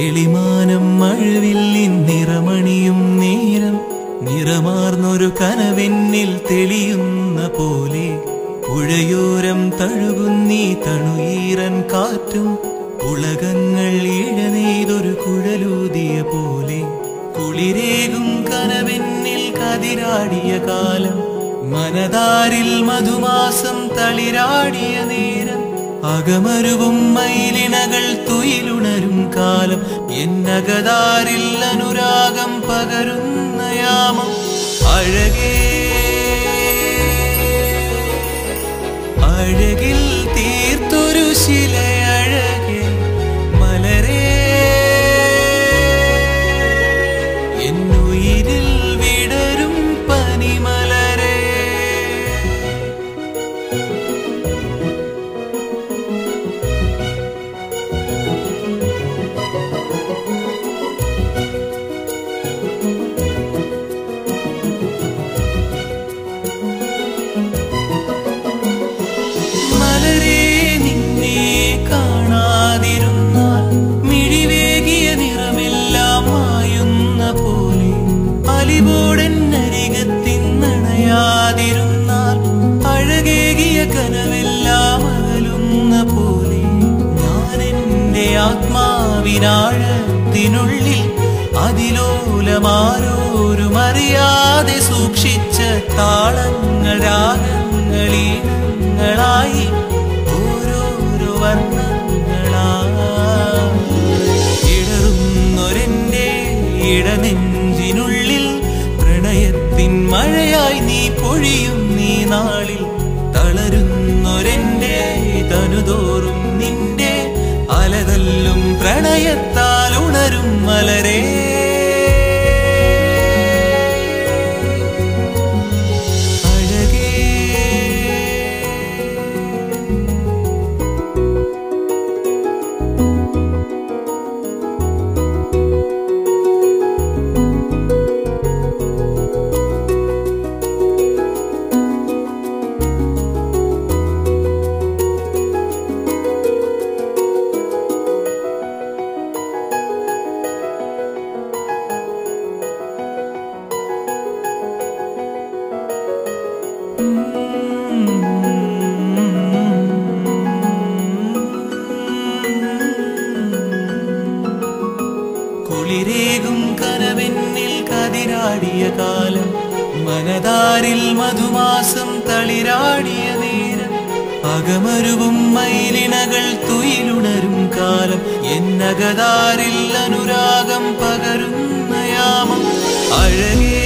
തെളിമാനം മഴവില്ലിൻ നിറമണിയും നേരം നിറമാർന്നൊരു കനവെന്നിൽ തെളിയുന്ന പോലെ പുഴയോരം തഴുകുന്നീ തണുയീറൻ കാറ്റും ഉലകങ്ങൾ ഇഴനെയ്തൊരു കുഴലൂതിയ പോലെ കുളിരേകും കനവെന്നിൽ കതിരാടിയ കാലം മനതാരിൽ മധുമാസം തളിരാടിയ നേരം അകമരുവും മയിലിണകൾ തുയിലുണരും കാലം എന്നകതാരിൽ അനുരാഗം പകരുന്ന യാമം അഴകേ അഴകിൽ തീർത്തൊരു ശിലയഴകേ മലരേ എന്നുയിരിൽ വിടരും പനിമലരേ അഴകേകിയ കനവെല്ലാം അകലുന്ന പോലെ ഞാൻ എൻ്റെ ആത്മാവിനാഴത്തിനുള്ളിൽ അതിലോലമാരോരും അറിയാതെ സൂക്ഷിച്ച താളങ്ങൾ രാഗങ്ങളീണങ്ങളായി ഓരോരോ വർണ്ണങ്ങളായി ഇടറുന്നൊരെൻ്റെ ഇടനെഞ്ചിനുള്ളിൽ പ്രണയത്തിൻ മഴയായി നീ പൊഴിയും നീ നാളിൽ തളരുന്നൊരെന്റെ തനുതോറും നിന്റെ അലതല്ലും പ്രണയത്താൽ ഉണരും മലരേ കുളിരേകും കനവെന്നിൽ കതിരാടിയ കാലം മനതാരിൽ മധുമാസം തളിരാടിയ നേരം അകമരുവും മയിലിണകൾ തുയിലുണരും കാലം എന്നകതാരിൽ അനുരാഗം പകരുന്ന യാമം അഴകേ